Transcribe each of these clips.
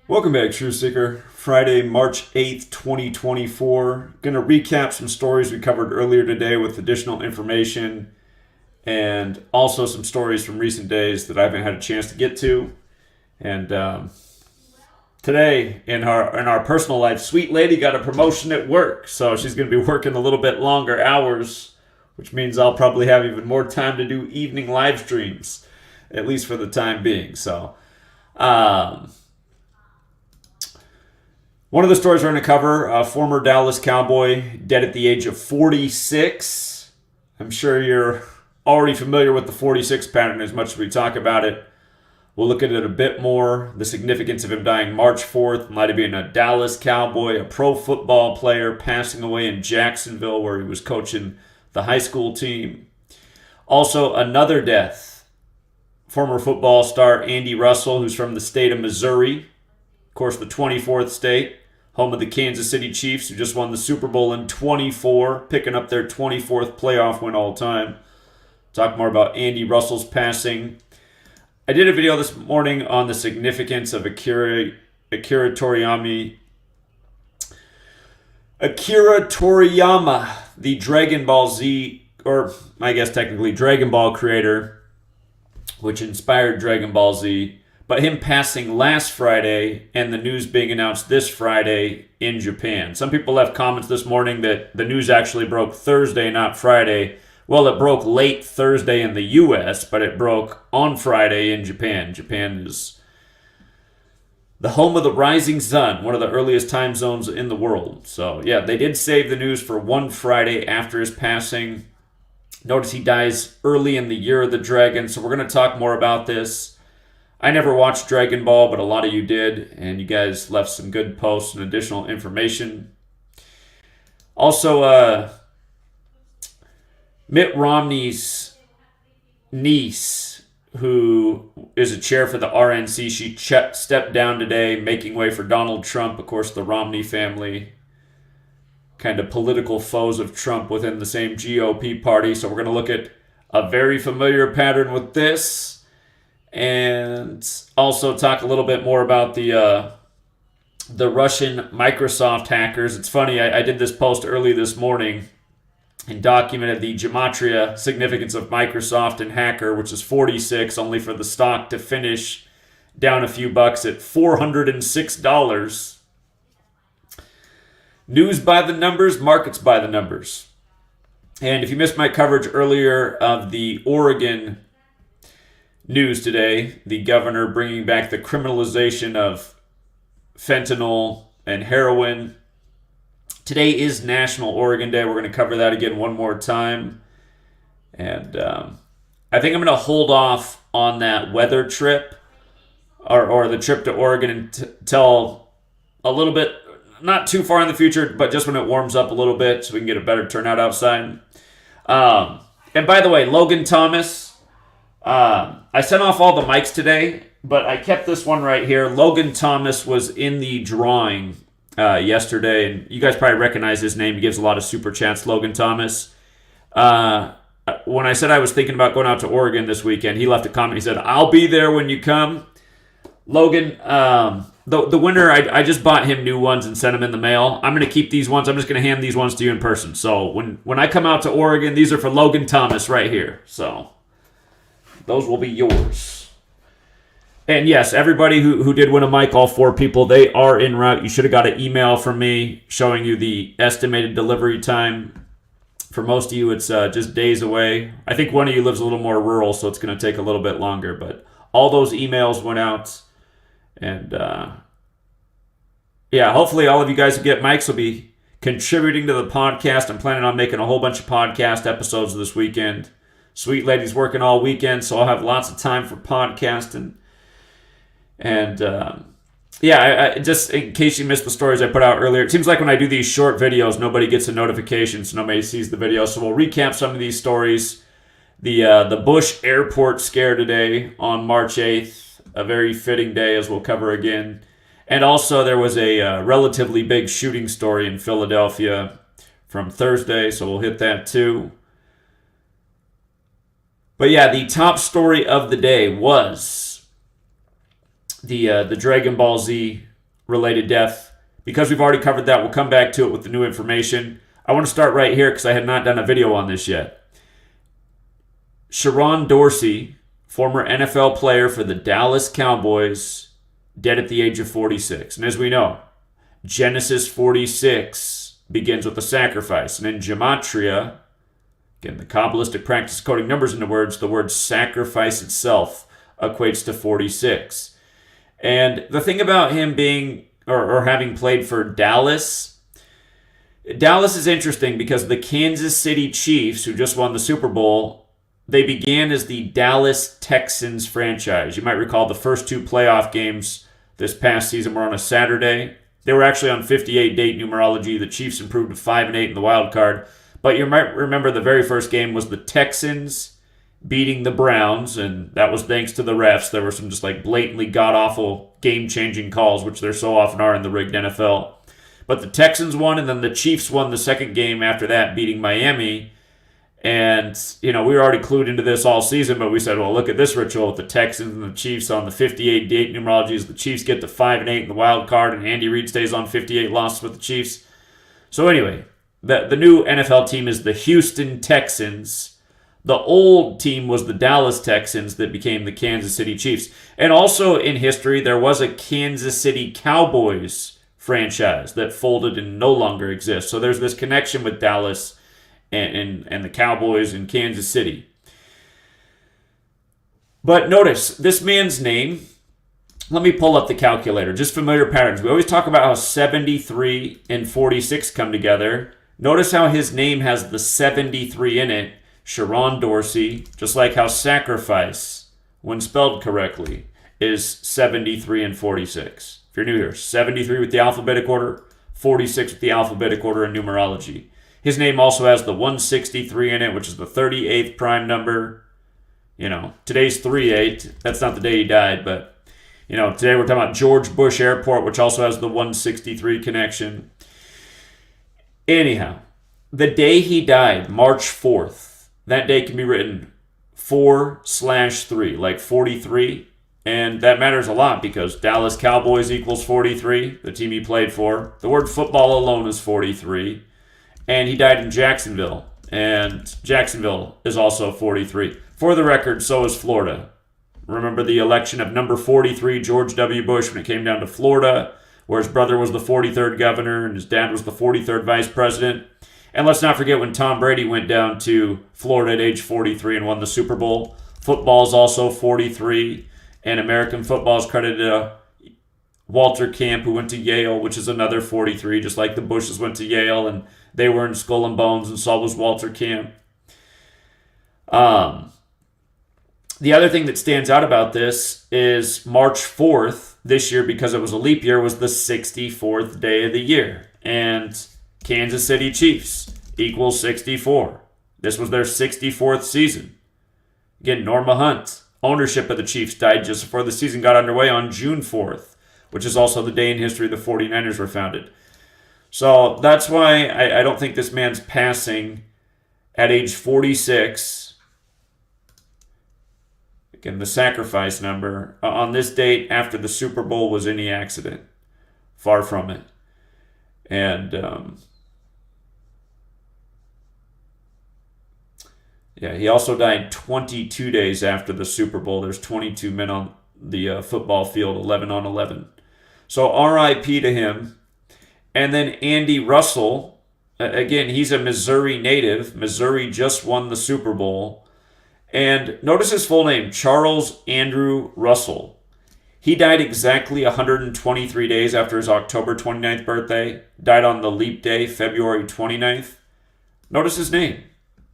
Welcome back, Truth Seeker. Friday, March 8th, 2024. Going to recap some stories we covered earlier today with additional information and also some stories from recent days that I haven't had a chance to get to. And today, in our personal life, Sweet Lady got a promotion at work, so she's going to be working a little bit longer hours, which means I'll probably have even more time to do evening live streams, at least for the time being. So, one of the stories we're going to cover, a former Dallas Cowboy, dead at the age of 46. I'm sure you're already familiar with the 46 pattern as much as we talk about it. We'll look at it a bit more, the significance of him dying March 4th, might have been a Dallas Cowboy, a pro football player, passing away in Jacksonville where he was coaching the high school team. Also, another death, former football star Andy Russell, who's from the state of Missouri, of course the 24th state, home of the Kansas City Chiefs, who just won the Super Bowl in 24, picking up their 24th playoff win all time. Talk more about Andy Russell's passing. I did a video this morning on the significance of Akira Toriyama. Akira Toriyama, the Dragon Ball Z, or I guess technically Dragon Ball creator, which inspired Dragon Ball Z. But him passing last Friday and the news being announced this Friday in Japan. Some people left comments this morning that the news actually broke Thursday, not Friday. Well, it broke late Thursday in the U.S., but it broke on Friday in Japan. Japan is the home of the rising sun, one of the earliest time zones in the world. So, yeah, they did save the news for one Friday after his passing. Notice he dies early in the year of the dragon, so we're going to talk more about this. I never watched Dragon Ball, but a lot of you did, and you guys left some good posts and additional information. Also, Mitt Romney's niece, who is a chair for the RNC, she stepped down today, making way for Donald Trump. Of course, the Romney family, kind of political foes of Trump within the same GOP party. So we're going to look at a very familiar pattern with this. And also talk a little bit more about the Russian Microsoft hackers. It's funny, I did this post early this morning and documented the gematria significance of Microsoft and hacker, which is 46, only for the stock to finish down a few bucks at $406. News by the numbers, markets by the numbers. And if you missed my coverage earlier of the Oregon news today, the governor bringing back the criminalization of fentanyl and heroin. Today is National Oregon Day. We're going to cover that again one more time. And I think I'm going to hold off on that weather trip or the trip to Oregon until a little bit, not too far in the future, but just when it warms up a little bit so we can get a better turnout outside. And by the way, Logan Thomas, I sent off all the mics today, but I kept this one right here. Logan Thomas was in the drawing yesterday, and you guys probably recognize his name. He gives a lot of super chats, Logan Thomas. When I said I was thinking about going out to Oregon this weekend, he left a comment. He said, "I'll be there when you come." Logan, the winner, I just bought him new ones and sent them in the mail. I'm going to keep these ones. I'm just going to hand these ones to you in person. So when I come out to Oregon, these are for Logan Thomas right here. So those will be yours. And yes, everybody who did win a mic, all 4 people, they are en route. You should have got an email from me showing you the estimated delivery time. For most of you, it's just days away. I think one of you lives a little more rural, so it's going to take a little bit longer. But all those emails went out. And yeah, hopefully all of you guys who get mics will be contributing to the podcast. I'm planning on making a whole bunch of podcast episodes this weekend. Sweet Lady's working all weekend, so I'll have lots of time for podcasting. And yeah, I just in case you missed the stories I put out earlier, it seems like when I do these short videos, nobody gets a notification, so nobody sees the video. So we'll recap some of these stories. The Bush airport scare today on March 8th, a very fitting day as we'll cover again. And also there was a relatively big shooting story in Philadelphia from Thursday, so we'll hit that too. But yeah, the top story of the day was the Dragon Ball Z related death. Because we've already covered that, we'll come back to it with the new information. I want to start right here because I had not done a video on this yet. Dorsey, former NFL player for the Dallas Cowboys, dead at the age of 46. And as we know, Genesis 46 begins with a sacrifice. And in Gematria, again, the Kabbalistic practice of coding numbers into words, the word sacrifice itself equates to 46. And the thing about him being, or having played for Dallas is interesting because the Kansas City Chiefs, who just won the Super Bowl, they began as the Dallas Texans franchise. You might recall the first two playoff games this past season were on a Saturday. They were actually on 58-date numerology. The Chiefs improved to 5-8 in the wild card. But you might remember the very first game was the Texans beating the Browns, and that was thanks to the refs. There were some just like blatantly god-awful game-changing calls, which there so often are in the rigged NFL. But the Texans won, and then the Chiefs won the second game after that, beating Miami. And, we were already clued into this all season, but we said, well, look at this ritual with the Texans and the Chiefs on the 58-date numerologies. The Chiefs get to 5-8 in the wild card, and Andy Reid stays on 58 losses with the Chiefs. So anyway, the new NFL team is the Houston Texans. The old team was the Dallas Texans that became the Kansas City Chiefs. And also in history, there was a Kansas City Cowboys franchise that folded and no longer exists. So there's this connection with Dallas and the Cowboys in Kansas City. But notice, this man's name, let me pull up the calculator, just familiar patterns. We always talk about how 73 and 46 come together. Notice how his name has the 73 in it, Dorsey, just like how sacrifice, when spelled correctly, is 73 and 46. If you're new here, 73 with the alphabetic order, 46 with the alphabetic order in numerology. His name also has the 163 in it, which is the 38th prime number. Today's 3/8. That's not the day he died, but, today we're talking about George Bush Airport, which also has the 163 connection. Anyhow, the day he died, March 4th, that day can be written 4/3, like 43. And that matters a lot because Dallas Cowboys equals 43, the team he played for. The word football alone is 43. And he died in Jacksonville. And Jacksonville is also 43. For the record, so is Florida. Remember the election of number 43, George W. Bush, when it came down to Florida, where his brother was the 43rd governor and his dad was the 43rd vice president. And let's not forget when Tom Brady went down to Florida at age 43 and won the Super Bowl. Football is also 43. And American football is credited to Walter Camp, who went to Yale, which is another 43, just like the Bushes went to Yale, and they were in Skull and Bones, and so was Walter Camp. The other thing that stands out about this is March 4th this year, because it was a leap year, was the 64th day of the year. And Kansas City Chiefs equals 64. This was their 64th season. Again, Norma Hunt, ownership of the Chiefs, died just before the season got underway on June 4th, which is also the day in history the 49ers were founded. So that's why I don't think this man's passing at age 46, again, the sacrifice number, on this date after the Super Bowl was any accident. Far from it. And, he also died 22 days after the Super Bowl. There's 22 men on the football field, 11 on 11. So R.I.P. to him. And then Andy Russell, again, he's a Missouri native. Missouri just won the Super Bowl. And notice his full name, Charles Andrew Russell. He died exactly 123 days after his October 29th birthday. Died on the leap day, February 29th. Notice his name,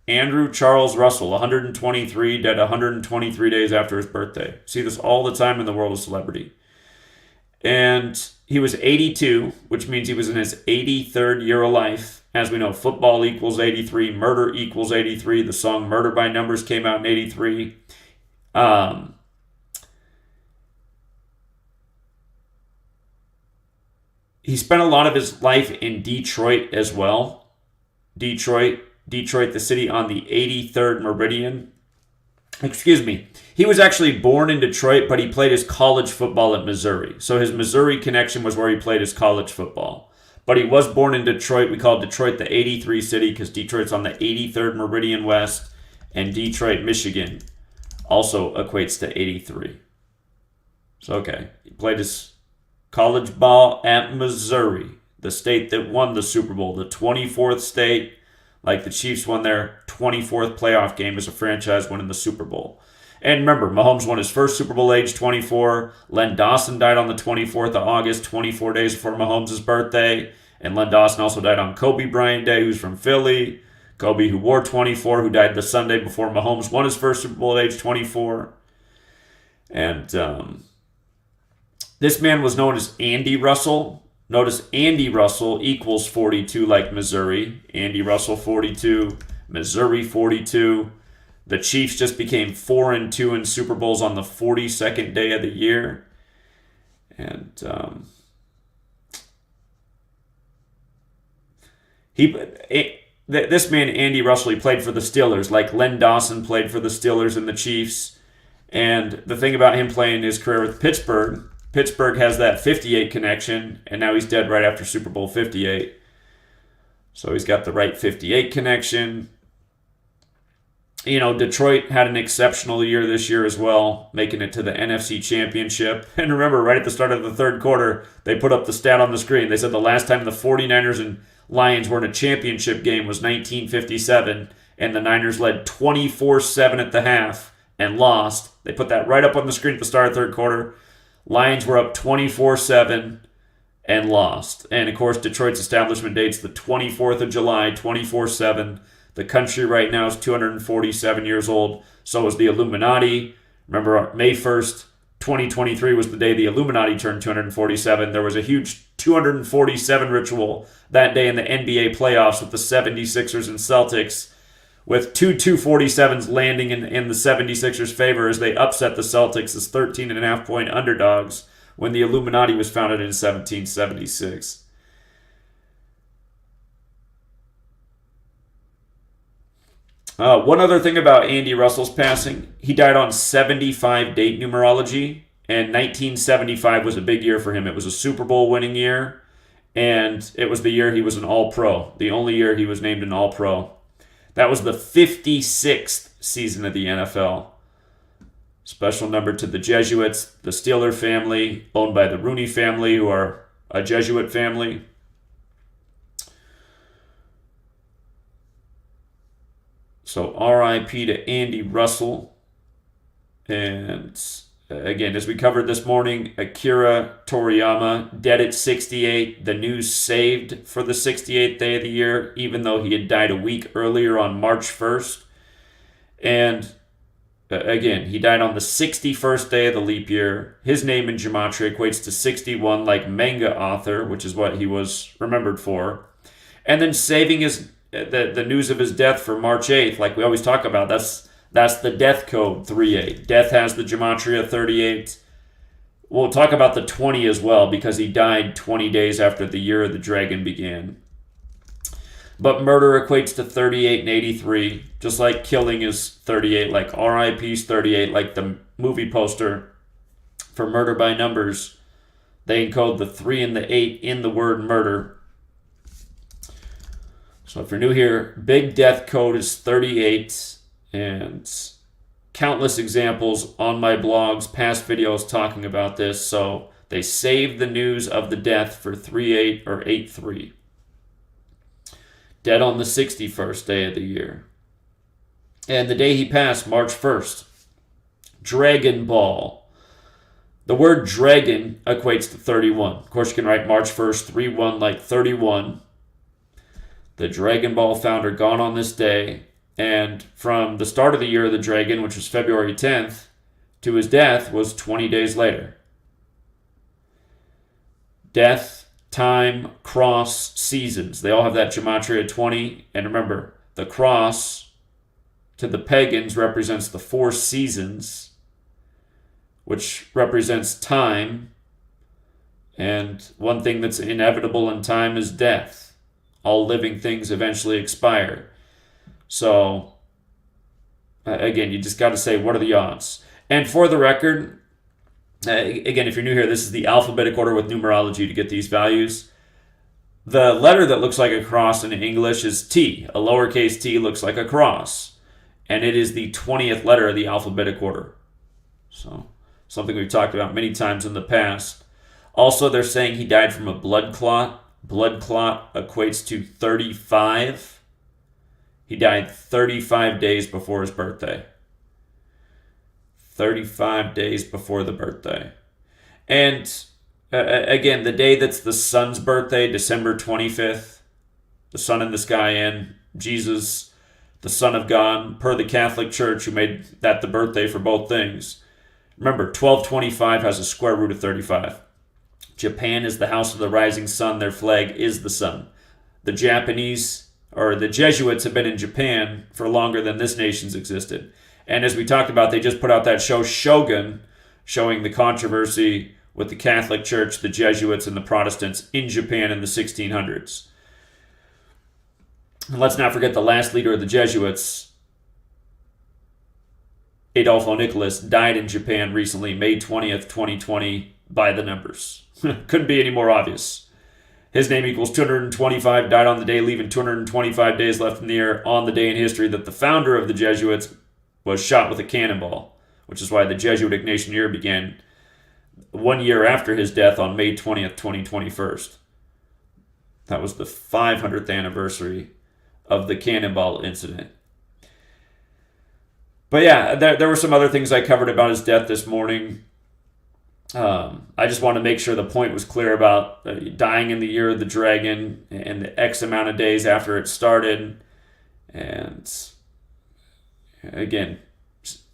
Andrew Charles Russell, 123, dead 123 days after his birthday. See this all the time in the world of celebrity. And he was 82, which means he was in his 83rd year of life. As we know, football equals 83, murder equals 83. The song Murder by Numbers came out in 83. He spent a lot of his life in Detroit as well. Detroit, the city on the 83rd meridian. Excuse me. He was actually born in Detroit, but he played his college football at Missouri. So his Missouri connection was where he played his college football. But he was born in Detroit. We call Detroit the 83 city because Detroit's on the 83rd Meridian West. And Detroit, Michigan also equates to 83. So, okay. He played his college ball at Missouri, the state that won the Super Bowl, the 24th state. Like the Chiefs won their 24th playoff game as a franchise winning the Super Bowl. And remember, Mahomes won his first Super Bowl age 24. Len Dawson died on the 24th of August, 24 days before Mahomes' birthday. And Len Dawson also died on Kobe Bryant Day, who's from Philly. Kobe, who wore 24, who died the Sunday before Mahomes won his first Super Bowl at age 24. And this man was known as Andy Russell. Notice Andy Russell equals 42 like Missouri. Andy Russell 42, Missouri 42. The Chiefs just became 4-2 in Super Bowls on the 42nd day of the year. And this man, Andy Russell, he played for the Steelers, like Len Dawson played for the Steelers and the Chiefs. And the thing about him playing his career with Pittsburgh has that 58 connection, and now he's dead right after Super Bowl 58. So he's got the right 58 connection. You know, Detroit had an exceptional year this year as well, making it to the NFC Championship. And remember, right at the start of the third quarter, they put up the stat on the screen. They said the last time the 49ers and Lions were in a championship game was 1957, and the Niners led 24-7 at the half and lost. They put that right up on the screen at the start of the third quarter. Lions were up 24-7 and lost. And, of course, Detroit's establishment date's the 24th of July, 24-7. The country right now is 247 years old. So is the Illuminati. Remember, May 1st, 2023 was the day the Illuminati turned 247. There was a huge 247 ritual that day in the NBA playoffs with the 76ers and Celtics, with two 247s landing in the 76ers' favor as they upset the Celtics as 13.5-point underdogs when the Illuminati was founded in 1776. One other thing about Andy Russell's passing, he died on 75 date numerology, and 1975 was a big year for him. It was a Super Bowl winning year, and it was the year he was an All-Pro, the only year he was named an All-Pro. That was the 56th season of the NFL. Special number to the Jesuits, the Steeler family, owned by the Rooney family, who are a Jesuit family. So R.I.P. to Andy Russell. And again, as we covered this morning, Akira Toriyama, dead at 68. The news saved for the 68th day of the year, even though he had died a week earlier on March 1st. And again, he died on the 61st day of the leap year. His name in Gematria equates to 61, like manga author, which is what he was remembered for. And then saving the news of his death for March 8th, like we always talk about, that's the death code, 38. Death has the Gematria 38. We'll talk about the 20 as well, because he died 20 days after the year of the dragon began. But murder equates to 38 and 83, just like killing is 38, like RIP's 38, like the movie poster for Murder by Numbers. They encode the 3 and the 8 in the word murder. So if you're new here, big death code is 38, and countless examples on my blogs, past videos talking about this. So they saved the news of the death for 38 or 83. Dead on the 61st day of the year. And the day he passed, March 1st. Dragon Ball. The word dragon equates to 31. Of course, you can write March 1st, 3-1 like 31. The Dragon Ball founder gone on this day. And from the start of the year of the dragon, which was February 10th, to his death was 20 days later. Death, time, cross, seasons. They all have that Gematria 20. And remember, the cross to the pagans represents the 4 seasons, which represents time. And one thing that's inevitable in time is death. All living things eventually expire. So Again, you just got to say, what are the odds? And for the record, again, if you're new here, this is the alphabetic order with numerology to get these values. The letter that looks like a cross in English is T. A lowercase t looks like a cross. And it is the 20th letter of the alphabetic order. So, something we've talked about many times in the past. Also, they're saying he died from a blood clot. Blood clot equates to 35. He died 35 days before his birthday. 35 days before the birthday. And again, the day that's the sun's birthday, December 25th, the sun in the sky, and Jesus, the Son of God, per the Catholic Church, who made that the birthday for both things. Remember, 1225 has a square root of 35. Japan is the house of the rising sun. Their flag is the sun. The Japanese, or the Jesuits, have been in Japan for longer than this nation's existed. And as we talked about, they just put out that show Shogun, showing the controversy with the Catholic Church, the Jesuits, and the Protestants in Japan in the 1600s. And let's not forget the last leader of the Jesuits, Adolfo Nicholas, died in Japan recently, May 20th, 2020, by the numbers. Couldn't be any more obvious. His name equals 225, died on the day, leaving 225 days left in the year on the day in history that the founder of the Jesuits was shot with a cannonball, which is why the Jesuit Ignatian year began 1 year after his death on May 20th, 2021. That was the 500th anniversary of the cannonball incident. But yeah, there were some other things I covered about his death this morning. I just want to make sure the point was clear about dying in the year of the dragon and the X amount of days after it started. And again,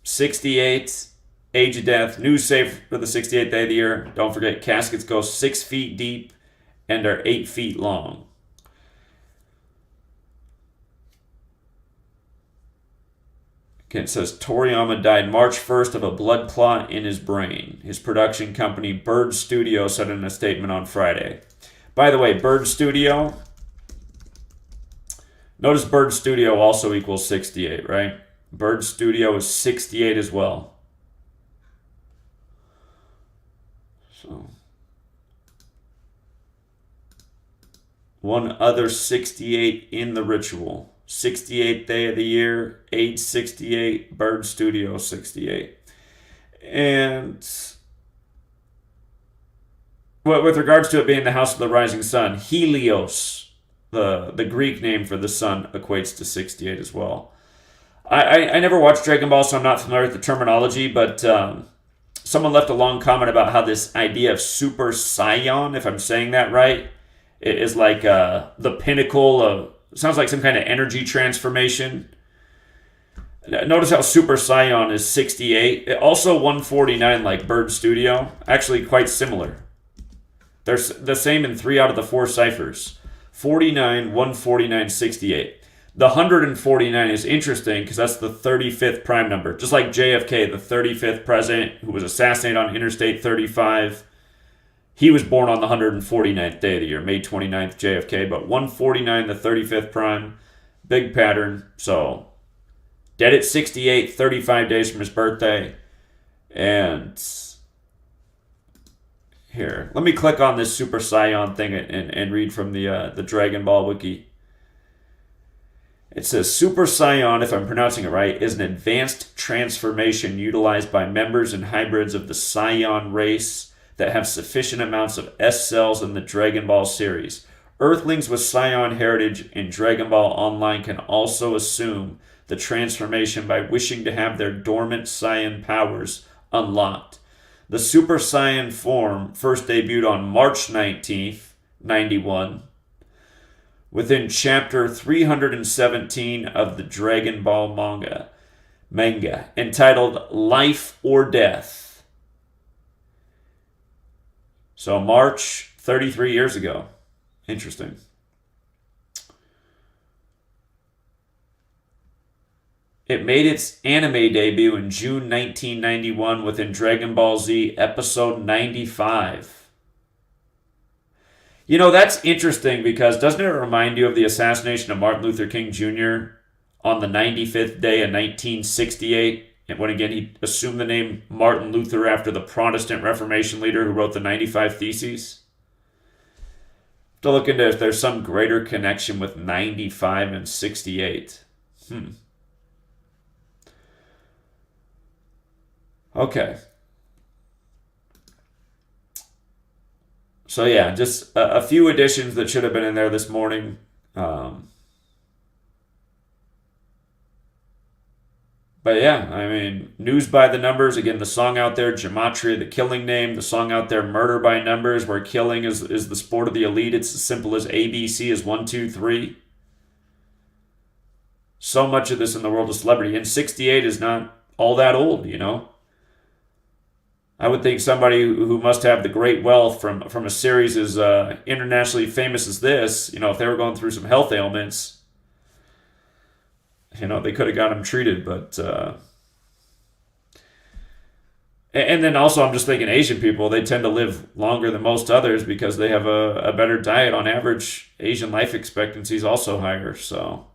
68, age of death, news safe for the 68th day of the year. Don't forget, caskets go 6 feet deep and are 8 feet long. It says Toriyama died March 1st of a blood clot in his brain. His production company, Bird Studio, said in a statement on Friday. By the way, Bird Studio, notice Bird Studio also equals 68, right? Bird Studio is 68 as well. So, one other 68 in the ritual. 68th day of the year, age 68, Bird Studio 68. And with regards to it being the house of the rising sun, Helios, the Greek name for the sun, equates to 68 as well. I never watched Dragon Ball, so I'm not familiar with the terminology, but someone left a long comment about how this idea of Super Saiyan, if I'm saying that right, is like the pinnacle of, sounds like some kind of energy transformation. Notice how Super Saiyan is 68. Also 149 like Bird Studio. Actually quite similar. They're the same in 3 out of the 4 ciphers. 49, 149, 68. The 149 is interesting because that's the 35th prime number. Just like JFK, the 35th president who was assassinated on Interstate 35. He was born on the 149th day of the year, May 29th, JFK, but 149, the 35th prime, big pattern. So, dead at 68, 35 days from his birthday. And here, let me click on this Super Saiyan thing and read from the Dragon Ball wiki. It says, Super Saiyan, if I'm pronouncing it right, is an advanced transformation utilized by members and hybrids of the Saiyan race that have sufficient amounts of S cells in the Dragon Ball series. Earthlings with Saiyan heritage in Dragon Ball Online can also assume the transformation by wishing to have their dormant Saiyan powers unlocked. The Super Saiyan form first debuted on March 19th, 91, within chapter 317 of the Dragon Ball manga, entitled Life or Death. So March, 33 years ago. Interesting. It made its anime debut in June 1991 within Dragon Ball Z episode 95. You know, that's interesting because doesn't it remind you of the assassination of Martin Luther King Jr. on the 95th day of 1968. And when again he assumed the name Martin Luther after the Protestant Reformation leader who wrote the 95 Theses. To look into if there's some greater connection with 95 and 68. Okay. So yeah, just a few additions that should have been in there this morning. But yeah, I mean, news by the numbers. Again, the song out there, Gematria, the killing name. The song out there, Murder by Numbers, where killing is the sport of the elite. It's as simple as ABC is 1, 2, 3. So much of this in the world of celebrity. And 68 is not all that old, you know. I would think somebody who must have the great wealth from a series as internationally famous as this, you know, if they were going through some health ailments, you know, they could have got them treated. But and then also I'm just thinking Asian people, they tend to live longer than most others because they have a better diet. On average, Asian life expectancy is also higher. So,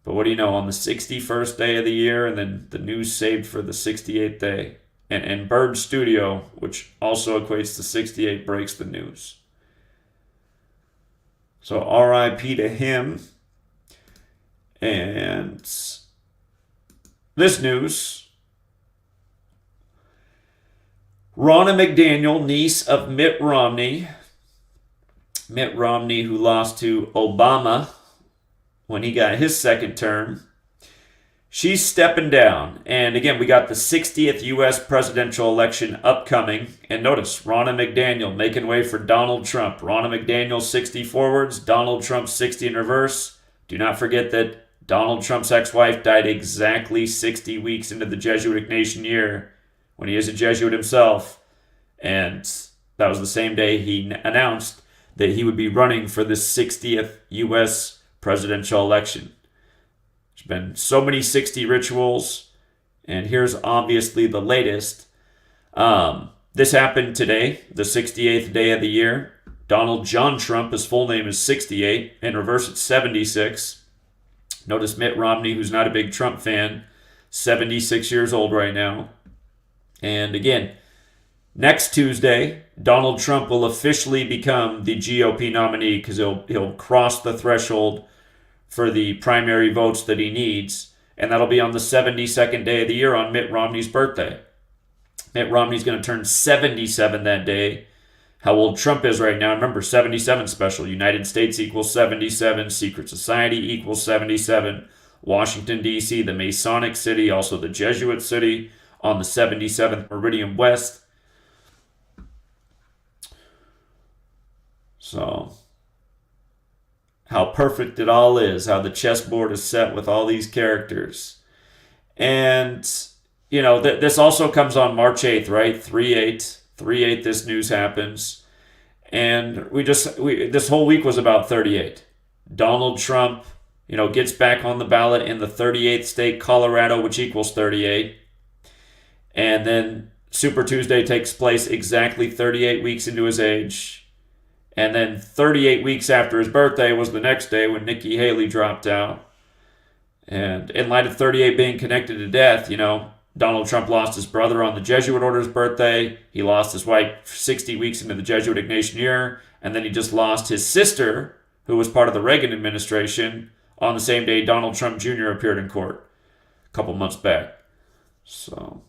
but what do you know, on the 61st day of the year, and then the news saved for the 68th day. And Bird Studio, which also equates to 68, breaks the news. So RIP to him. And this news, Ronna McDaniel, niece of Mitt Romney, who lost to Obama when he got his second term, she's stepping down. And again, we got the 60th U.S. presidential election upcoming. And notice, Ronna McDaniel making way for Donald Trump. Ronna McDaniel 60 forwards, Donald Trump 60 in reverse. Do not forget that Donald Trump's ex-wife died exactly 60 weeks into the Jesuit Nation year when he is a Jesuit himself. And that was the same day he announced that he would be running for the 60th U.S. presidential election. There's been so many 60 rituals, and here's obviously the latest. This happened today, the 68th day of the year. Donald John Trump, his full name is 68. In reverse, it's 76. Notice Mitt Romney, who's not a big Trump fan, 76 years old right now. And again, next Tuesday, Donald Trump will officially become the GOP nominee because he'll cross the threshold for the primary votes that he needs. And that'll be on the 72nd day of the year on Mitt Romney's birthday. Mitt Romney's going to turn 77 that day. How old Trump is right now, remember, 77 special. United States equals 77. Secret Society equals 77. Washington, D.C., the Masonic city, also the Jesuit city, on the 77th Meridian West. So, how perfect it all is, how the chessboard is set with all these characters. And, you know, this also comes on March 8th, right? 3/8. 3/8 this news happens. And this whole week was about 38. Donald Trump, you know, gets back on the ballot in the 38th state, Colorado, which equals 38. And then Super Tuesday takes place exactly 38 weeks into his age. And then 38 weeks after his birthday was the next day when Nikki Haley dropped out. And in light of 38 being connected to death, you know, Donald Trump lost his brother on the Jesuit order's birthday. He lost his wife 60 weeks into the Jesuit Ignatian year. And then he just lost his sister, who was part of the Reagan administration, on the same day Donald Trump Jr. appeared in court a couple months back. So,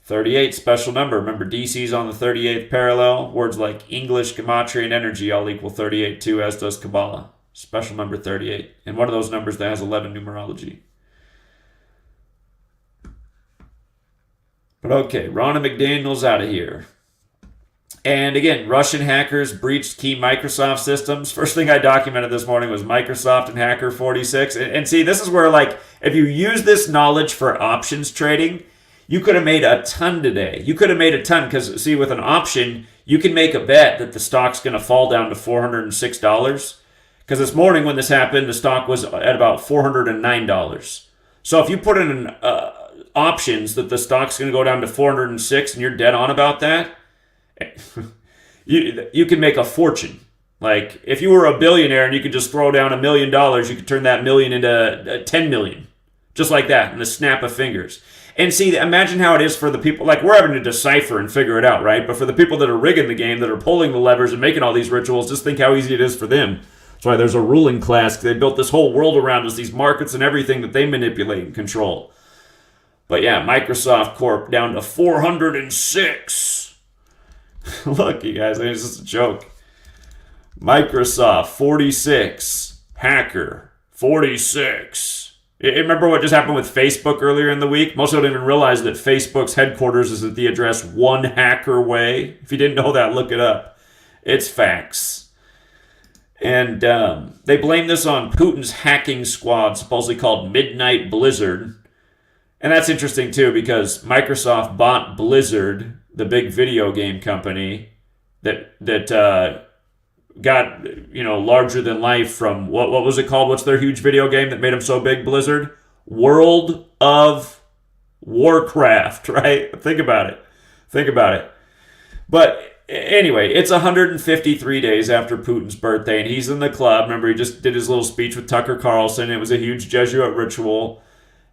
38, special number. Remember, DC's on the 38th parallel. Words like English, Gematria, and energy all equal 38 too, as does Kabbalah. Special number 38. And one of those numbers that has 11 numerology. But okay, Ronna McDaniel's out of here. And again, Russian hackers breached key Microsoft systems. First thing I documented this morning was Microsoft and Hacker 46. And see, this is where, like, if you use this knowledge for options trading, you could have made a ton today. You could have made a ton because, see, with an option, you can make a bet that the stock's going to fall down to $406. Because this morning when this happened, the stock was at about $409. So if you put in options that the stock's going to go down to 406 and you're dead on about that, you can make a fortune. Like, if you were a billionaire and you could just throw down $1 million, you could turn that million into 10 million. Just like that, in the snap of fingers. And see, imagine how it is for the people, like, we're having to decipher and figure it out, right? But for the people that are rigging the game, that are pulling the levers and making all these rituals, just think how easy it is for them. That's why there's a ruling class. They built this whole world around us, these markets and everything that they manipulate and control. But yeah, Microsoft Corp down to 406. Look, you guys, it's just a joke. Microsoft, 46. Hacker, 46. Remember what just happened with Facebook earlier in the week? Most people don't even realize that Facebook's headquarters is at the address One Hacker Way. If you didn't know that, look it up. It's facts. And they blame this on Putin's hacking squad, supposedly called Midnight Blizzard. And that's interesting, too, because Microsoft bought Blizzard, the big video game company, that got, larger than life from, what was it called? What's their huge video game that made them so big, Blizzard? World of Warcraft, right? Think about it. But anyway, it's 153 days after Putin's birthday, and he's in the club. Remember, he just did his little speech with Tucker Carlson. It was a huge Jesuit ritual.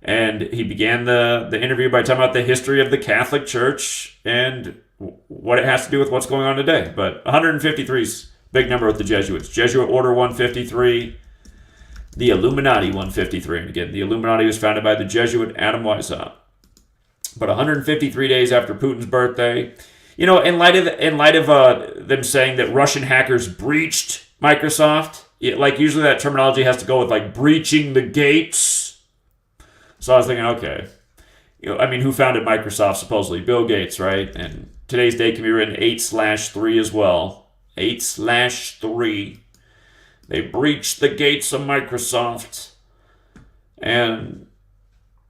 And he began the interview by talking about the history of the Catholic Church and what it has to do with what's going on today. But 153 is a big number with the Jesuits. Jesuit Order 153, the Illuminati 153. And again, the Illuminati was founded by the Jesuit Adam Weishaupt. But 153 days after Putin's birthday, in light of them saying that Russian hackers breached Microsoft, usually that terminology has to go with like breaching the gates. So I was thinking, okay, who founded Microsoft supposedly? Bill Gates, right? And today's date can be written 8/3 as well. 8/3. They breached the gates of Microsoft. And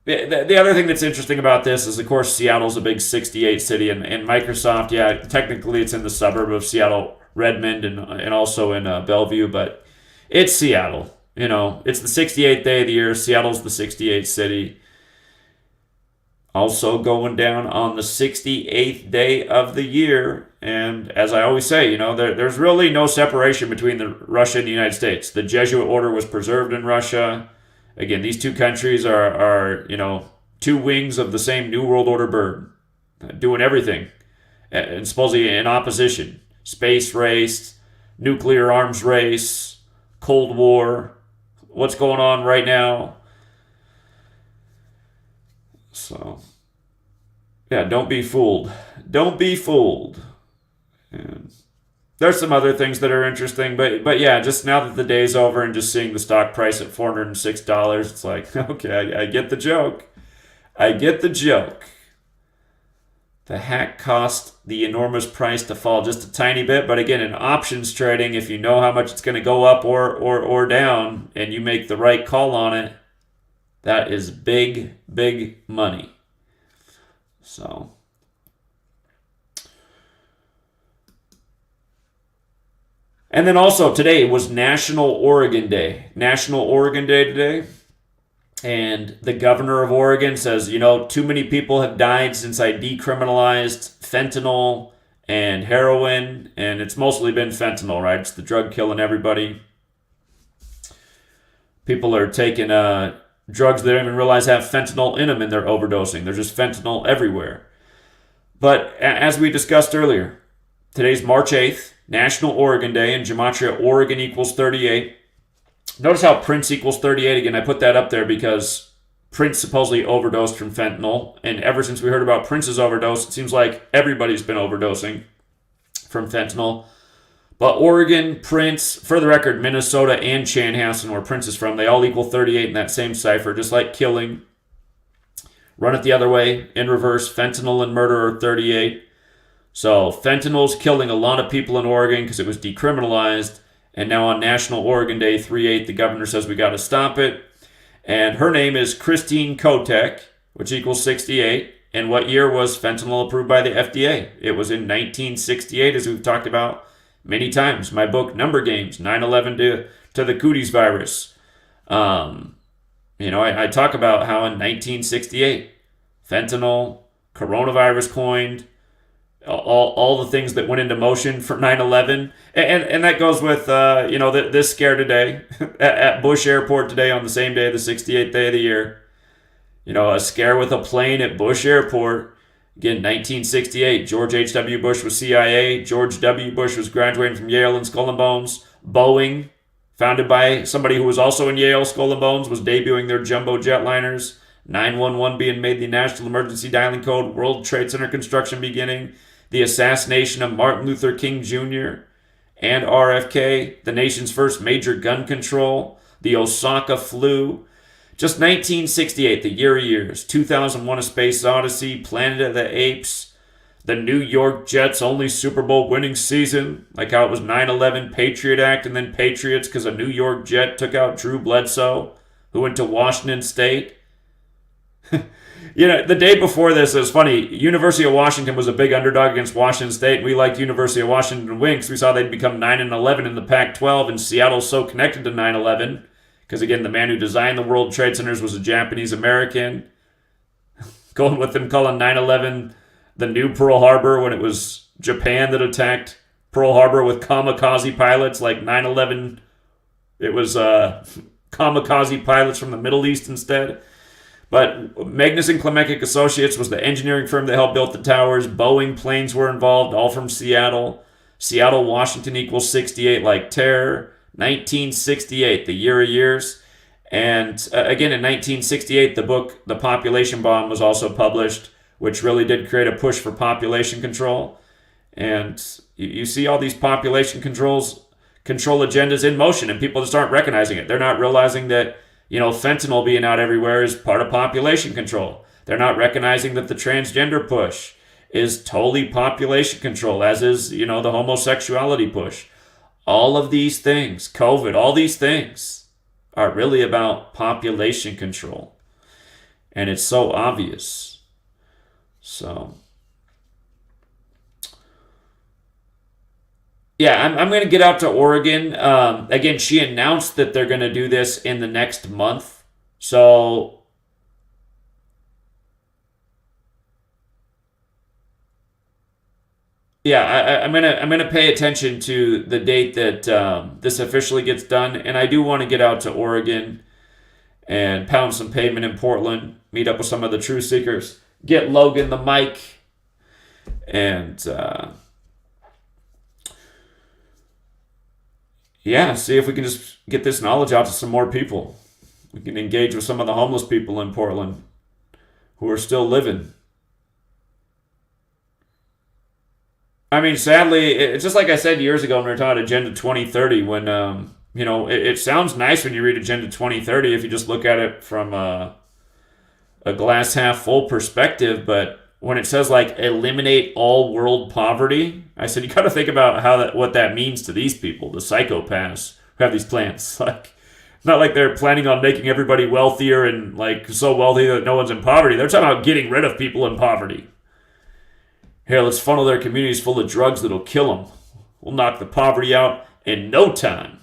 the other thing that's interesting about this is, of course, Seattle's a big 68 city, and Microsoft, yeah, technically it's in the suburb of Seattle, Redmond, and also in Bellevue, but it's Seattle. It's the 68th day of the year. Seattle's the 68th city. Also going down on the 68th day of the year. And as I always say, there's really no separation between the Russia and the United States. The Jesuit order was preserved in Russia. Again, these two countries are two wings of the same New World Order bird, doing everything. And supposedly in opposition. Space race, nuclear arms race, Cold War. What's going on right now? So, yeah, don't be fooled. Don't be fooled. And there's some other things that are interesting, but yeah, just now that the day's over and just seeing the stock price at $406, it's like, okay, I get the joke. The hack cost the enormous price to fall just a tiny bit, but again, in options trading, if you know how much it's going to go up or down, and you make the right call on it, that is big, big money. So, and then also today was National Oregon Day. National Oregon Day today. And the governor of Oregon says, too many people have died since I decriminalized fentanyl and heroin. And it's mostly been fentanyl, right? It's the drug killing everybody. People are taking drugs they don't even realize have fentanyl in them and they're overdosing. There's just fentanyl everywhere. But as we discussed earlier, today's March 8th, National Oregon Day, and Gematria Oregon equals 38. Notice how Prince equals 38. Again, I put that up there because Prince supposedly overdosed from fentanyl. And ever since we heard about Prince's overdose, it seems like everybody's been overdosing from fentanyl. But Oregon, Prince, for the record, Minnesota, and Chanhassen, where Prince is from, they all equal 38 in that same cipher, just like killing. Run it the other way, in reverse, fentanyl and murder are 38. So fentanyl's killing a lot of people in Oregon because it was decriminalized. And now on National Oregon Day 3/8, the governor says we got to stop it. And her name is Christine Kotek, which equals 68. And what year was fentanyl approved by the FDA? It was in 1968, as we've talked about many times. My book, Number Games, 9/11 to the cooties virus. I talk about how in 1968, fentanyl, coronavirus coined, all the things that went into motion for 9/11, and that goes with this scare today at Bush Airport today on the same day, the 68th day of the year. A scare with a plane at Bush Airport. Again, 1968, George H.W. Bush was CIA. George W. Bush was graduating from Yale in Skull and Bones. Boeing, founded by somebody who was also in Yale, Skull and Bones, was debuting their jumbo jetliners. 911 being made the national emergency dialing code. World Trade Center construction beginning. The assassination of Martin Luther King Jr. and RFK. The nation's first major gun control. The Osaka flu. Just 1968, the year of years. 2001, A Space Odyssey. Planet of the Apes. The New York Jets' only Super Bowl winning season. Like how it was 9/11, Patriot Act, and then Patriots because a New York Jet took out Drew Bledsoe, who went to Washington State. The day before this, it was funny. University of Washington was a big underdog against Washington State. And we liked University of Washington Winks. We saw they'd become 9-11 in the Pac-12, and Seattle's so connected to 9/11. Because, again, the man who designed the World Trade Centers was a Japanese-American. Going with them calling 9/11 the new Pearl Harbor when it was Japan that attacked Pearl Harbor with kamikaze pilots. Like 9/11, it was kamikaze pilots from the Middle East instead. But Magnus and Klemenkic Associates was the engineering firm that helped build the towers. Boeing planes were involved, all from Seattle. Seattle, Washington equals 68 like terror. 1968, the year of years. And again, in 1968, the book The Population Bomb was also published, which really did create a push for population control. And you see all these population control agendas in motion, and people just aren't recognizing it. They're not realizing that fentanyl being out everywhere is part of population control. They're not recognizing that the transgender push is totally population control, as is, the homosexuality push. All of these things, COVID, all these things are really about population control. And it's so obvious. So, yeah, I'm going to get out to Oregon. Again, she announced that they're going to do this in the next month. So, yeah, I'm gonna pay attention to the date that this officially gets done, and I do want to get out to Oregon and pound some pavement in Portland, meet up with some of the truth seekers, get Logan the mic, and see if we can just get this knowledge out to some more people. We can engage with some of the homeless people in Portland who are still living. I mean, sadly, it's just like I said years ago when we were talking Agenda 2030, when, it sounds nice when you read Agenda 2030 if you just look at it from a glass half full perspective, but when it says, like, eliminate all world poverty, I said, you got to think about what that means to these people, the psychopaths who have these plans. Like, not like they're planning on making everybody wealthier and, like, so wealthy that no one's in poverty. They're talking about getting rid of people in poverty. Here, let's funnel their communities full of drugs that'll kill them. We'll knock the poverty out in no time.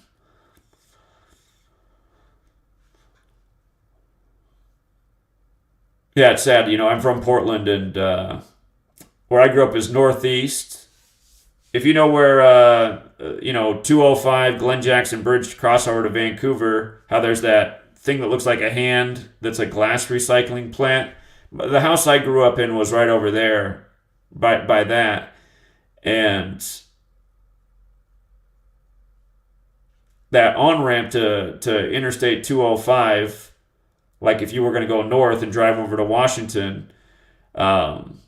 Yeah, it's sad. I'm from Portland, and where I grew up is northeast. If you know where, 205 Glen Jackson Bridge crossover to Vancouver, how there's that thing that looks like a hand that's a glass recycling plant. The house I grew up in was right over there. By that, and that on-ramp to Interstate 205, like if you were going to go north and drive over to Washington, growing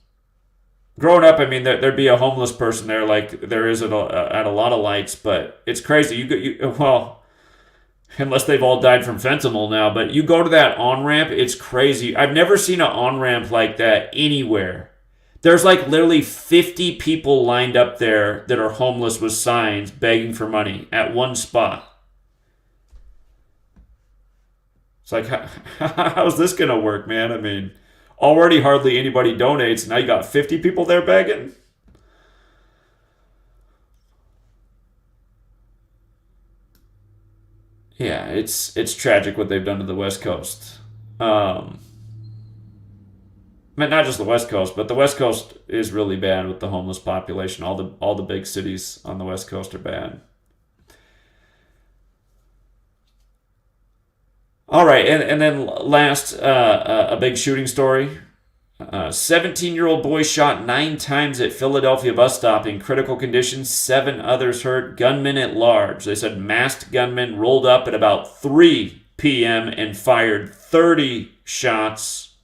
up, I mean, there'd be a homeless person there like there is at a lot of lights, but it's crazy. Unless they've all died from fentanyl now, but you go to that on-ramp, it's crazy. I've never seen an on-ramp like that anywhere. There's like literally 50 people lined up there that are homeless with signs begging for money at one spot. It's like, how's this going to work, man? I mean, already hardly anybody donates. Now you got 50 people there begging? Yeah, it's tragic what they've done to the West Coast. Man, not just the West Coast, but the West Coast is really bad with the homeless population. All the big cities on the West Coast are bad. All right, and then last, a big shooting story. 17-year-old boy shot 9 times at Philadelphia bus stop in critical condition. 7 others hurt. Gunmen at large. They said masked gunmen rolled up at about 3 p.m. and fired 30 shots.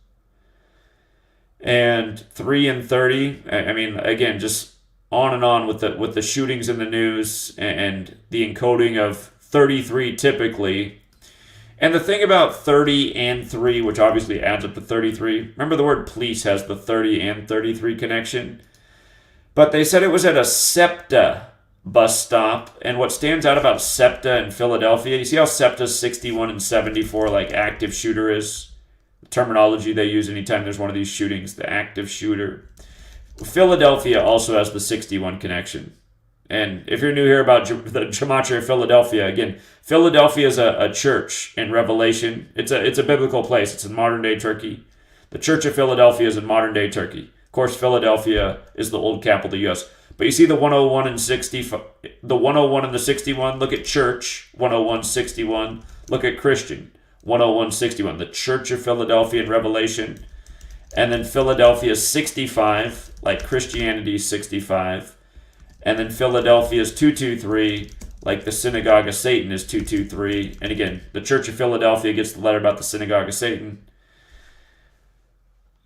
And 3 and 30. I mean, again, just on and on with the shootings in the news and the encoding of 33 typically. And the thing about 30 and 3, which obviously adds up to 33, remember the word police has the 30 and 33 connection? But they said it was at a SEPTA bus stop. And what stands out about SEPTA in Philadelphia, you see how SEPTA's 61 and 74, like active shooter is? The terminology they use anytime there's one of these shootings, the active shooter. Philadelphia also has the 61 connection. And if you're new here about the Gematria of Philadelphia, again, Philadelphia is a church in Revelation. It's a biblical place. It's in modern-day Turkey. The Church of Philadelphia is in modern-day Turkey. Of course, Philadelphia is the old capital of the U.S. But you see the 101 and 60, the 101 and the 61. Look at church, 101, 61. Look at Christian, 101, 61. The Church of Philadelphia in Revelation. And then Philadelphia is 65, like Christianity is 65. And then Philadelphia is 223, like the Synagogue of Satan is 223. And again, the Church of Philadelphia gets the letter about the Synagogue of Satan.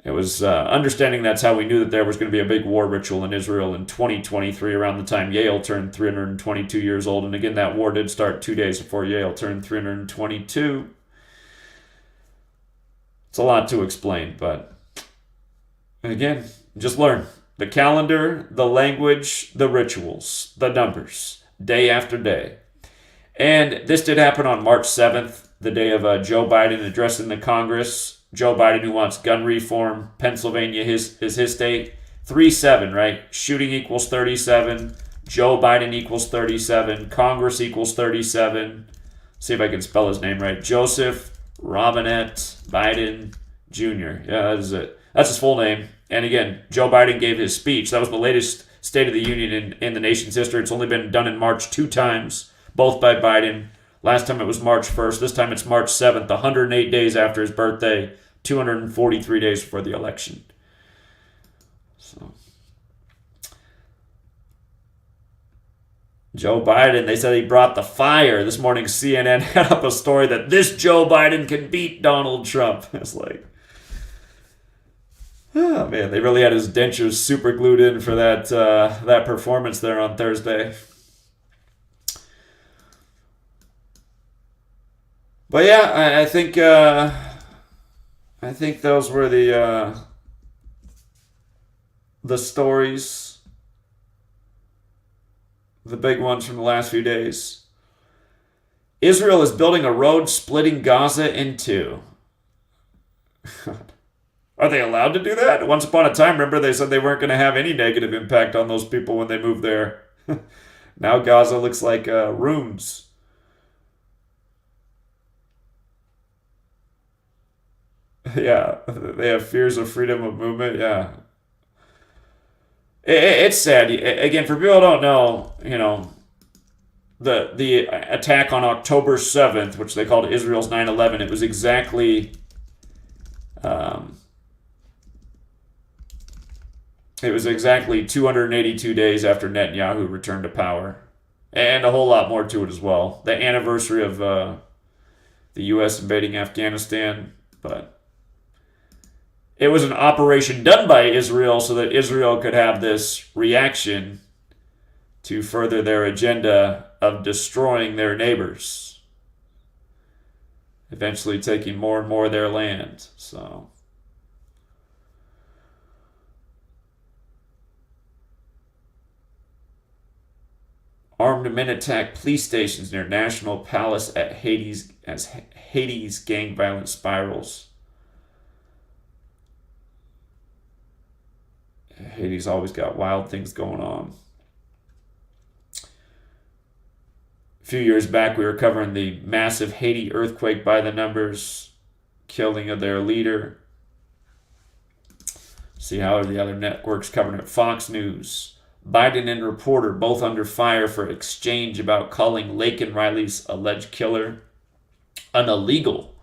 It was understanding that's how we knew that there was going to be a big war ritual in Israel in 2023, around the time Yale turned 322 years old. And again, that war did start 2 days before Yale turned 322. It's a lot to explain, but again, just learn. The calendar, the language, the rituals, the numbers, day after day. And this did happen on March 7th, the day of Joe Biden addressing the Congress. Joe Biden, who wants gun reform. Pennsylvania is his state. 3-7, right? Shooting equals 37. Joe Biden equals 37. Congress equals 37. See if I can spell his name right. Joseph Robinette Biden Jr. Yeah, that is it. That's his full name. And again, Joe Biden gave his speech. That was the latest State of the Union in the nation's history. It's only been done in March 2 times, both by Biden. Last time it was March 1st. This time it's March 7th, 108 days after his birthday, 243 days before the election. So, Joe Biden, they said he brought the fire. This morning CNN had up a story that this Joe Biden can beat Donald Trump. It's like, oh man, they really had his dentures super glued in for that performance there on Thursday. But yeah, I think those were the stories, the big ones from the last few days. Israel is building a road splitting Gaza in two. Are they allowed to do that? Once upon a time, remember, they said they weren't going to have any negative impact on those people when they moved there. Now Gaza looks like rooms. Yeah, they have fears of freedom of movement. Yeah. It's sad. Again, for people who don't know, the attack on October 7th, which they called Israel's 9/11, it was exactly... It was exactly 282 days after Netanyahu returned to power. And a whole lot more to it as well. The anniversary of the U.S. invading Afghanistan. But it was an operation done by Israel so that Israel could have this reaction to further their agenda of destroying their neighbors. Eventually taking more and more of their land. So... Armed men attack police stations near National Palace at Hades as Haiti's gang violence spirals. Haiti's always got wild things going on. A few years back, we were covering the massive Haiti earthquake by the numbers, killing of their leader. See how the other networks covering it. Fox News. Biden and reporter both under fire for exchange about calling Laken Riley's alleged killer an illegal.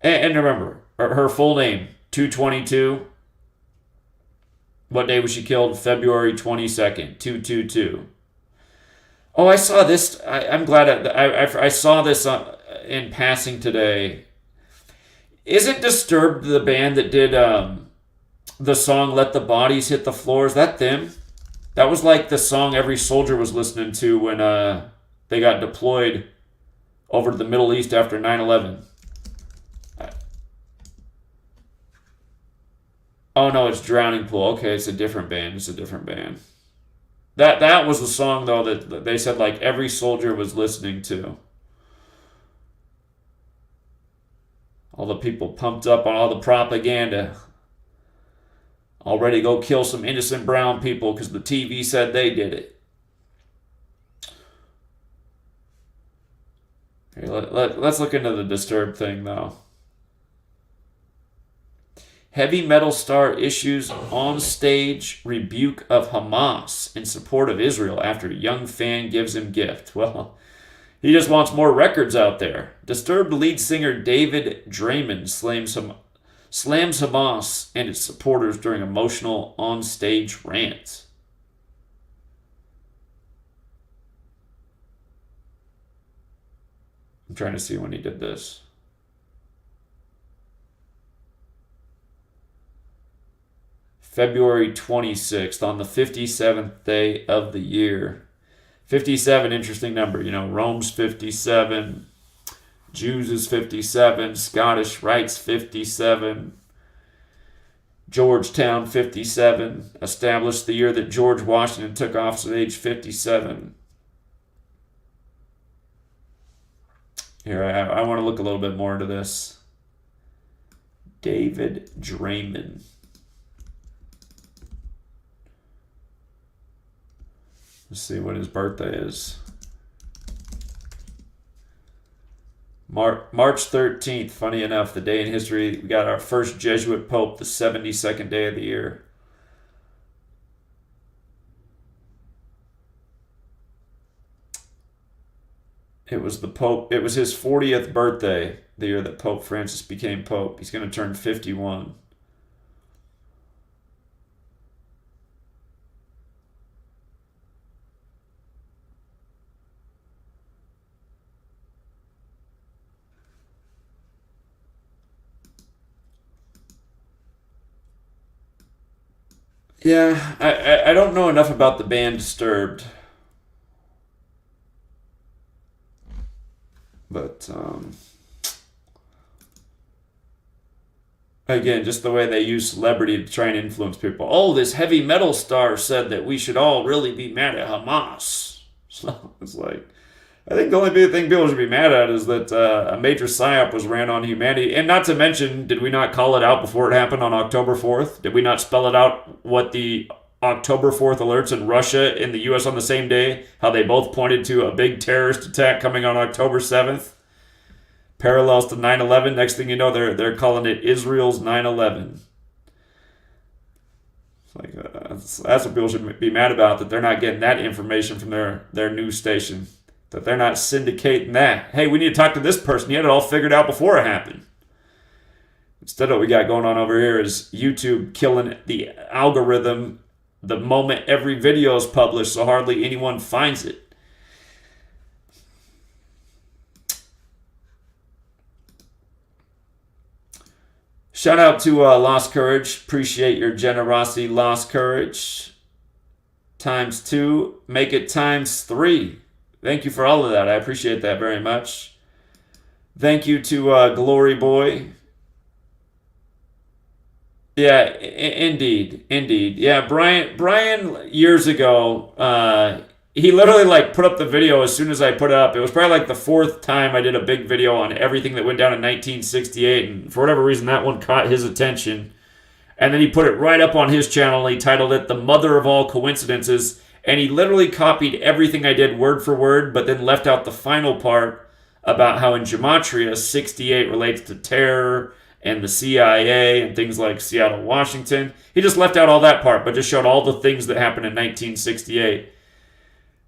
And remember, her full name, 222. What day was she killed? February 22nd, 222. Oh, I saw this. I'm glad I saw this in passing today. Isn't Disturbed the band that did the song Let the Bodies Hit the Floor? Is that them? That was like the song every soldier was listening to when they got deployed over to the Middle East after 9/11. Oh no, it's Drowning Pool. Okay, it's a different band. It's a different band. That was the song though that they said like every soldier was listening to. All the people pumped up on all the propaganda. Already go kill some innocent brown people because the TV said they did it. Okay, let's look into the Disturbed thing though. Heavy metal star issues on-stage rebuke of Hamas in support of Israel after young fan gives him gift. Well, he just wants more records out there. Disturbed lead singer David Draiman slams Hamas and its supporters during emotional on-stage rant. I'm trying to see when he did this. February 26th, on the 57th day of the year. 57, interesting number. You know, Rome's 57, Jews is 57, Scottish Rites 57, Georgetown 57, established the year that George Washington took office at age 57. Here, I want to look a little bit more into this. David Draiman. Let's see what his birthday is. March 13th, funny enough, the day in history, we got our first Jesuit Pope, the 72nd day of the year. It was his 40th birthday, the year that Pope Francis became Pope. He's going to turn 51. Yeah, I don't know enough about the band Disturbed. But, again, just the way they use celebrity to try and influence people. Oh, this heavy metal star said that we should all really be mad at Hamas. So it's like, I think the only big thing people should be mad at is that a major psyop was ran on humanity. And not to mention, did we not call it out before it happened on October 4th? Did we not spell it out what the October 4th alerts in Russia and the U.S. on the same day, how they both pointed to a big terrorist attack coming on October 7th? Parallels to 9/11. Next thing you know, they're calling it Israel's 9/11. It's like, that's what people should be mad about, that they're not getting that information from their news station. That they're not syndicating that. Hey, we need to talk to this person. He had it all figured out before it happened. Instead, what we got going on over here is YouTube killing the algorithm the moment every video is published, so hardly anyone finds it. Shout out to Lost Courage. Appreciate your generosity, Lost Courage. ×2. Make it ×3. Thank you for all of that. I appreciate that very much. Thank you to Glory Boy. Yeah, indeed. Yeah, Brian years ago, he literally like put up the video as soon as I put it up. It was probably like the fourth time I did a big video on everything that went down in 1968, and for whatever reason that one caught his attention. And then he put it right up on his channel. He titled it "The Mother of All Coincidences." And he literally copied everything I did word for word, but then left out the final part about how in Gematria, 68 relates to terror and the CIA and things like Seattle, Washington. He just left out all that part, but just showed all the things that happened in 1968.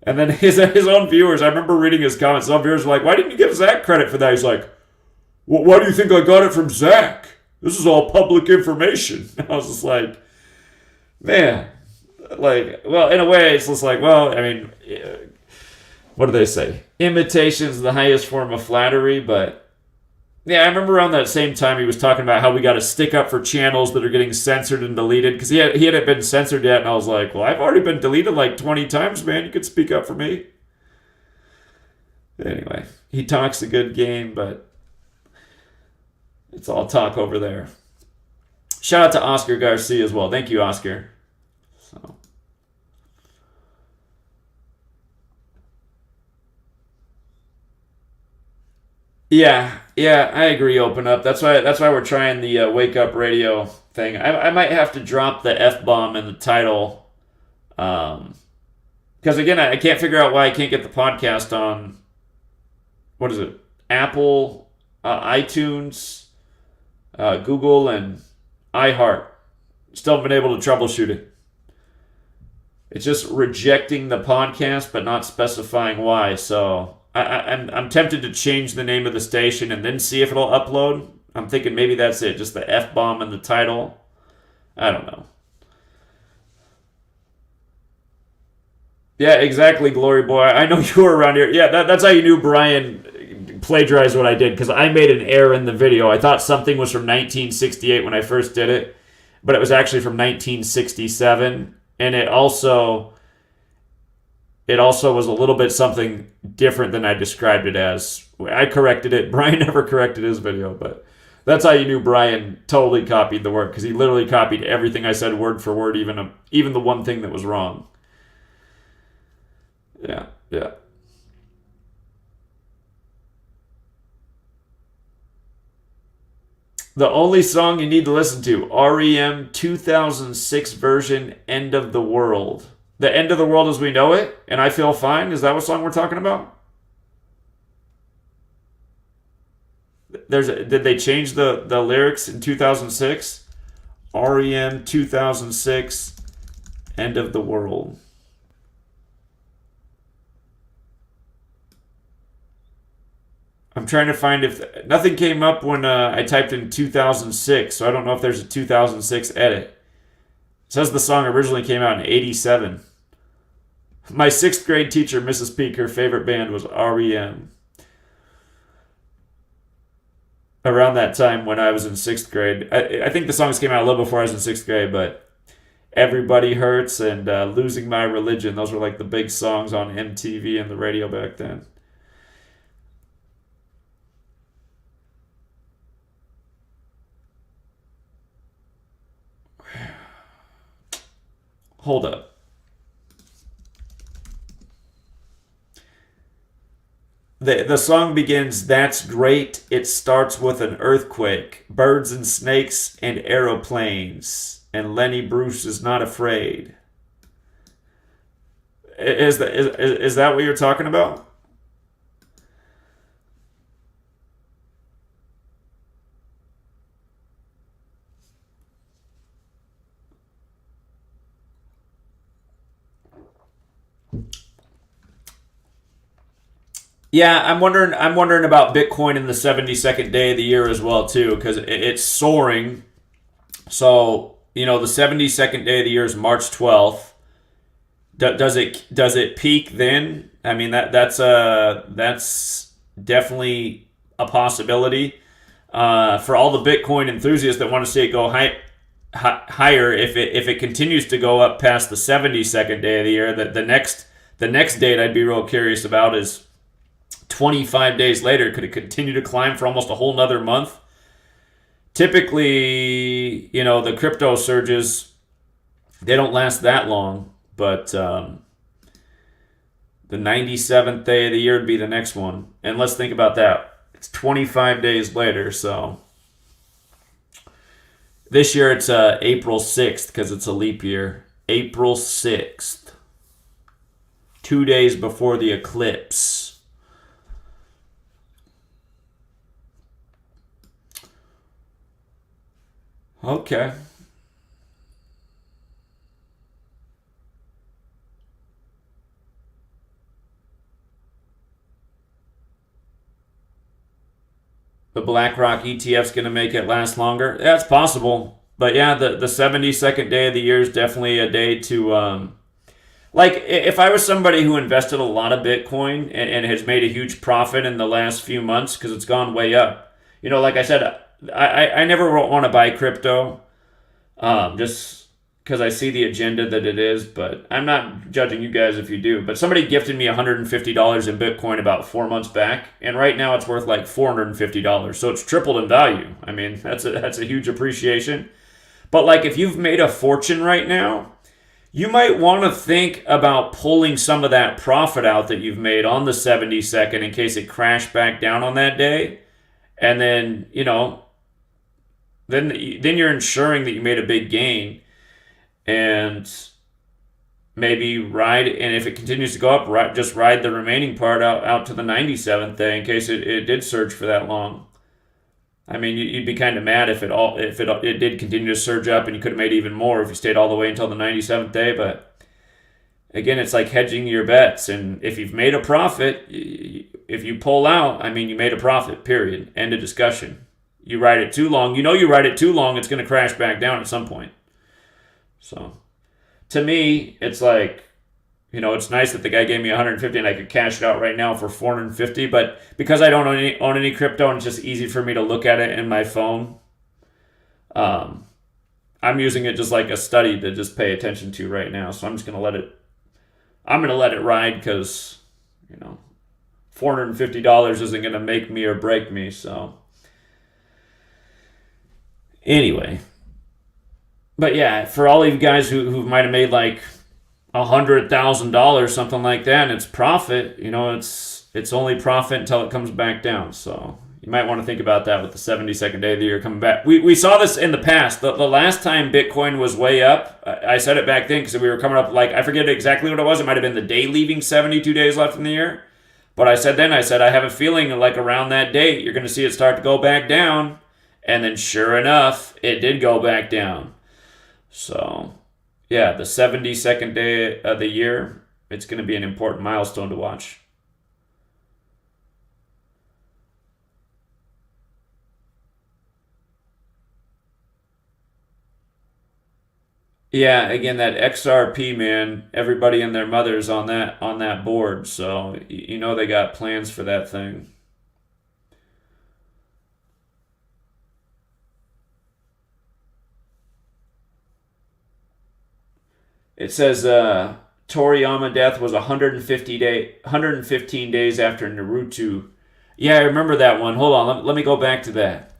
And then his own viewers, I remember reading his comments, some viewers were like, why didn't you give Zach credit for that? He's like, well, why do you think I got it from Zach? This is all public information. I was just like, man, like, well, in a way, it's just like, well, I mean, what do they say? Imitation is the highest form of flattery, but yeah, I remember around that same time he was talking about how we got to stick up for channels that are getting censored and deleted because he hadn't been censored yet, and I was like, well, I've already been deleted like 20 times, man. You could speak up for me. Anyway, he talks a good game, but it's all talk over there. Shout out to Oscar Garcia as well. Thank you, Oscar. So. Yeah, I agree. Open up. That's why we're trying the wake up radio thing. I might have to drop the F bomb in the title, because again, I can't figure out why I can't get the podcast on. What is it? Apple, iTunes, Google, and iHeart. Still haven't been able to troubleshoot it. It's just rejecting the podcast, but not specifying why. So I'm tempted to change the name of the station and then see if it'll upload. I'm thinking maybe that's it, just the F-bomb in the title. I don't know. Yeah, exactly, Glory Boy. I know you were around here. Yeah, that's how you knew Brian plagiarized what I did, because I made an error in the video. I thought something was from 1968 when I first did it, but it was actually from 1967, and it also was a little bit something different than I described it as. I corrected it. Brian never corrected his video, but that's how you knew Brian totally copied the work, because he literally copied everything I said word for word, even the one thing that was wrong. Yeah. The only song you need to listen to, R.E.M. 2006 version, End of the World. The End of the World as We Know It, and I Feel Fine. Is that what song we're talking about? Did they change the lyrics in 2006? R.E.M. 2006, End of the World. I'm trying to find if nothing came up when I typed in 2006, so I don't know if there's a 2006 edit. It says the song originally came out in 87. My 6th grade teacher, Mrs. Peak, her favorite band was R.E.M. Around that time when I was in 6th grade. I think the songs came out a little before I was in 6th grade, but Everybody Hurts and Losing My Religion, those were like the big songs on MTV and the radio back then. Hold up. The song begins, that's great. It starts with an earthquake, birds and snakes and aeroplanes, and Lenny Bruce is not afraid. Is that what you're talking about? Yeah, I'm wondering about Bitcoin in the 72nd day of the year as well too, because it's soaring. So the 72nd day of the year is March 12th. Does it peak then? I mean that's definitely a possibility for all the Bitcoin enthusiasts that want to see it go higher. If it continues to go up past the 72nd day of the year, the next date I'd be real curious about is 25 days later. Could it continue to climb for almost a whole nother month? Typically, the crypto surges, they don't last that long, but the 97th day of the year would be the next one. And let's think about that. It's 25 days later, so this year it's April 6th because it's a leap year. April 6th. 2 days before the eclipse. Okay. The BlackRock ETF's going to make it last longer. That's possible. But yeah, the 72nd day of the year is definitely a day to like if I was somebody who invested a lot of Bitcoin and has made a huge profit in the last few months because it's gone way up. Like I said, I never want to buy crypto, just because I see the agenda that it is. But I'm not judging you guys if you do. But somebody gifted me $150 in Bitcoin about 4 months back, and right now it's worth like $450. So it's tripled in value. I mean, that's a huge appreciation. But like if you've made a fortune right now, you might want to think about pulling some of that profit out that you've made on the 72nd in case it crashed back down on that day. And then, then you're ensuring that you made a big gain, and maybe ride, and if it continues to go up, just ride the remaining part out to the 97th day in case it did surge for that long. I mean, you'd be kind of mad if it did continue to surge up and you could have made even more if you stayed all the way until the 97th day. But again, it's like hedging your bets. And if you've made a profit, if you pull out, I mean, you made a profit, period. End of discussion. You ride it too long. You ride it too long, it's going to crash back down at some point. So to me, it's like, it's nice that the guy gave me 150 and I could cash it out right now for 450. But because I don't own any crypto and it's just easy for me to look at it in my phone, I'm using it just like a study to just pay attention to right now. So I'm just gonna let it ride because $450 isn't gonna make me or break me. So anyway, but yeah, for all of you guys who might have made like $100,000, something like that, and it's profit. It's only profit until it comes back down. So you might want to think about that with the 72nd day of the year coming back. We saw this in the past. The last time Bitcoin was way up, I said it back then because we were coming up, like, I forget exactly what it was. It might have been the day leaving 72 days left in the year. But I said I have a feeling like around that date, you're going to see it start to go back down. And then sure enough, it did go back down. So yeah, the 72nd day of the year, it's going to be an important milestone to watch. Yeah, again, that XRP, man, everybody and their mothers on that board, so they got plans for that thing. It says Toriyama death was 115 days after Naruto. Yeah, I remember that one. Hold on, let me go back to that.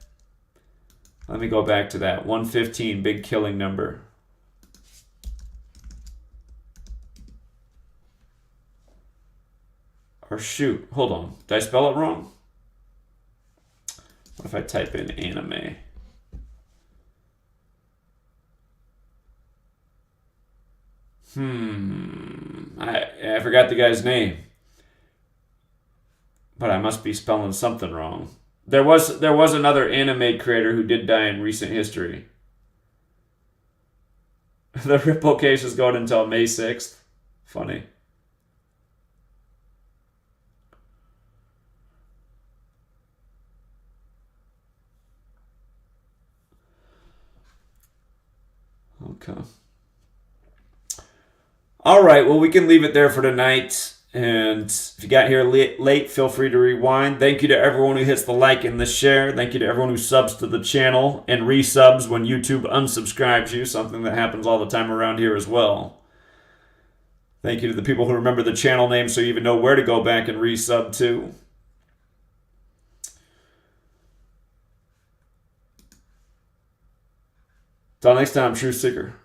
115, big killing number. Or shoot, hold on. Did I spell it wrong? What if I type in anime? I forgot the guy's name, but I must be spelling something wrong. There was another anime creator who did die in recent history. The Ripple case is going until May 6th. Funny. Okay. All right, well, we can leave it there for tonight. And if you got here late, feel free to rewind. Thank you to everyone who hits the like and the share. Thank you to everyone who subs to the channel and resubs when YouTube unsubscribes you, something that happens all the time around here as well. Thank you to the people who remember the channel name so you even know where to go back and resub to. Till next time, Truth Seeker.